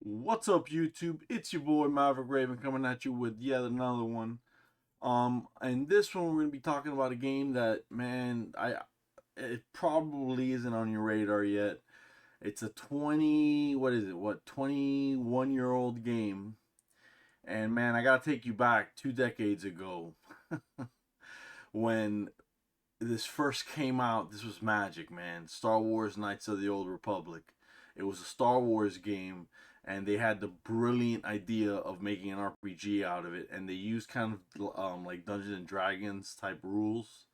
What's up, YouTube? It's your boy Maverick Raven coming at you with yet another one. And this one we're gonna be talking about a game that, man, it probably isn't on your radar yet. It's a 21-year old game, and man, I gotta take you back 2 decades ago when this first came out. This was magic, man. Star Wars: Knights of the Old Republic. It was a Star Wars game, and they had the brilliant idea of making an RPG out of it, and they used kind of like Dungeons and Dragons type rules.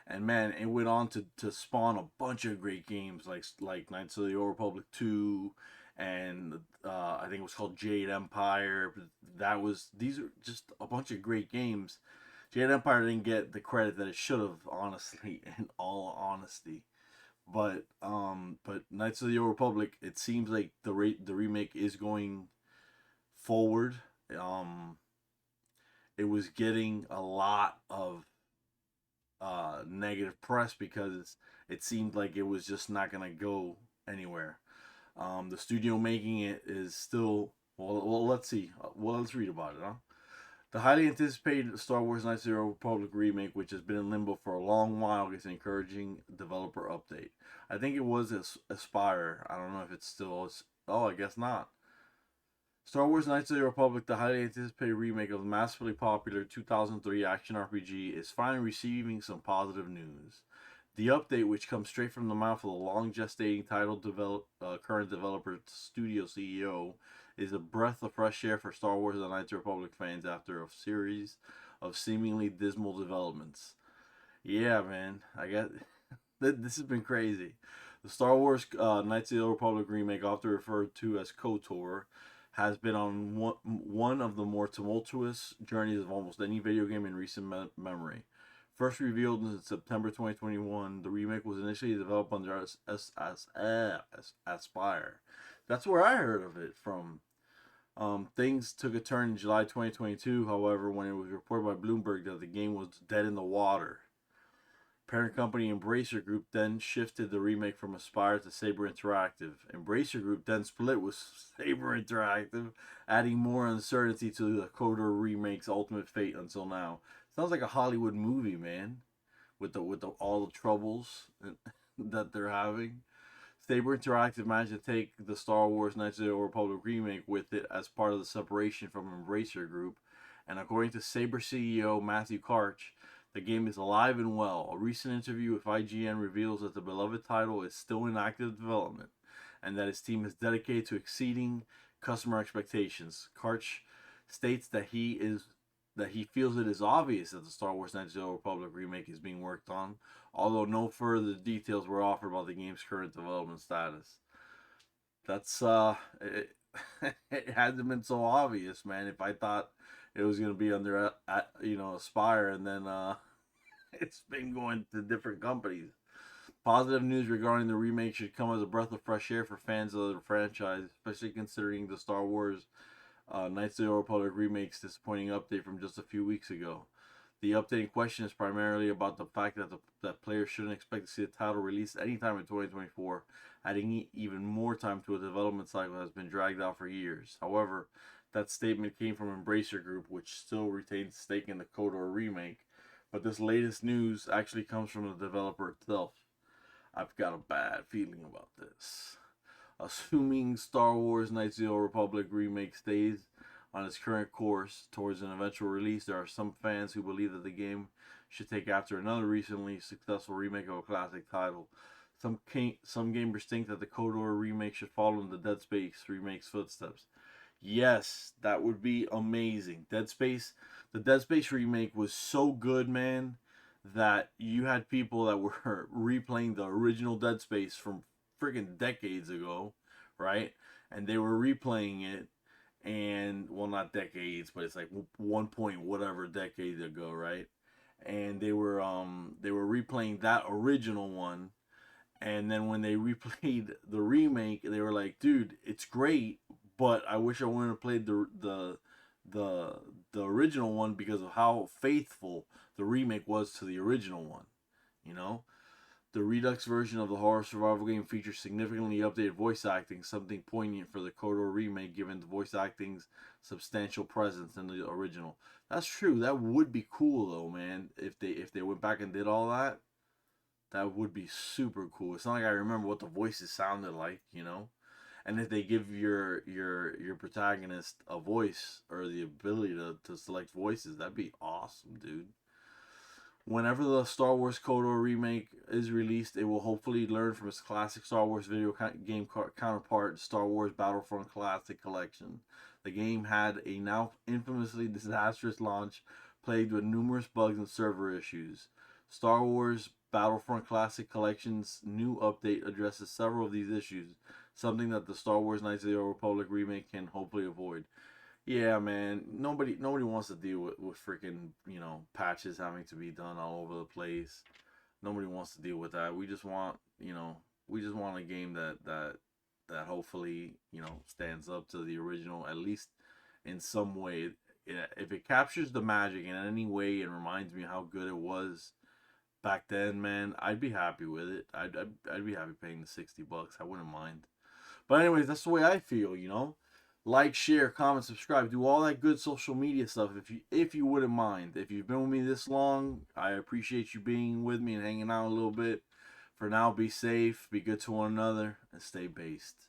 And man, it went on to spawn a bunch of great games like Knights of the Old Republic 2, and I think it was called Jade Empire. These are just a bunch of great games. Jade Empire didn't get the credit that it should have, honestly, in all honesty. But Knights of the Old Republic, it seems like the remake is going forward. Um, it was getting a lot of negative press because it seemed like it was just not gonna go anywhere. The studio making it is still well. Let's see. Well, let's read about it. Huh? The highly anticipated Star Wars Knights of the Old Republic remake, which has been in limbo for a long while, gets an encouraging developer update. I think it was Aspire. I don't know if it's still. Oh, I guess not. Star Wars Knights of the Republic, the highly anticipated remake of the massively popular 2003 action RPG, is finally receiving some positive news. The update, which comes straight from the mouth of the long gestating title current developer studio CEO, is a breath of fresh air for Star Wars: The Knights of the Republic fans after a series of seemingly dismal developments. Yeah, man, I got this has been crazy. The Star Wars Knights of the Republic remake, often referred to as KOTOR, has been on one of the more tumultuous journeys of almost any video game in recent memory. First revealed in September 2021, the remake was initially developed under Aspire. That's where I heard of it from. Things took a turn in July 2022, however, when it was reported by Bloomberg that the game was dead in the water. Parent company Embracer Group then shifted the remake from Aspire to Saber Interactive. Embracer Group then split with Saber Interactive, adding more uncertainty to the KOTOR remake's ultimate fate until now. Sounds like a Hollywood movie, man, with all the troubles that they're having. Saber Interactive managed to take the Star Wars Knights of the Old Republic remake with it as part of the separation from Embracer Group, and according to Saber CEO Matthew Karch, the game is alive and well. A recent interview with IGN reveals that the beloved title is still in active development and that his team is dedicated to exceeding customer expectations. Karch states that he feels it is obvious that the Star Wars Knights of the Old Republic remake is being worked on, although no further details were offered about the game's current development status. That's it, it hasn't been so obvious, man. If I thought it was gonna be under Aspire, and then it's been going to different companies. Positive news regarding the remake should come as a breath of fresh air for fans of the franchise, especially considering the Star Wars Knights of the Old Republic remake's disappointing update from just a few weeks ago. The update in question is primarily about the fact that players shouldn't expect to see the title released anytime in 2024, adding even more time to a development cycle that has been dragged out for years. However, that statement came from Embracer Group, which still retains stake in the KOTOR remake, but this latest news actually comes from the developer itself. I've got a bad feeling about this. Assuming Star Wars Knights of the Old Republic remake stays on its current course towards an eventual release, there are some fans who believe that the game should take after another recently successful remake of a classic title. Some gamers think that the KOTOR remake should follow in the Dead Space remake's footsteps. Yes, that would be amazing. The Dead Space remake was so good, man, that you had people that were replaying the original Dead Space from freaking decades ago, right? And they were replaying it, and well, not decades, but it's like 1 point whatever decades ago, right? And they were replaying that original one, and then when they replayed the remake, they were like, "Dude, it's great, but I wish I wouldn't have played the the original one because of how faithful the remake was to the original one." You know, The Redux version of the horror survival game features significantly updated voice acting, something poignant for the KOTOR remake given the voice acting's substantial presence in the original. That's true. That would be cool though, man. If they went back and did all that, that would be super cool. It's not like I remember what the voices sounded like, you know? And if they give your protagonist a voice or the ability to select voices, that'd be awesome, dude. Whenever the Star Wars KOTOR remake is released, it will hopefully learn from its classic Star Wars video game counterpart, Star Wars Battlefront Classic Collection. The game had a now infamously disastrous launch, plagued with numerous bugs and server issues. Star Wars Battlefront Classic Collection's new update addresses several of these issues, something that the Star Wars Knights of the Old Republic remake can hopefully avoid. Yeah, man. Nobody wants to deal with freaking, patches having to be done all over the place. Nobody wants to deal with that. We just want a game that hopefully, stands up to the original at least in some way. If it captures the magic in any way and reminds me how good it was back then, man, I'd be happy with it. I'd be happy paying the $60. I wouldn't mind. But anyways, that's the way I feel. Like, share, comment, subscribe, do all that good social media stuff if you wouldn't mind. If you've been with me this long, I appreciate you being with me and hanging out a little bit. For now, be safe, be good to one another, and stay based.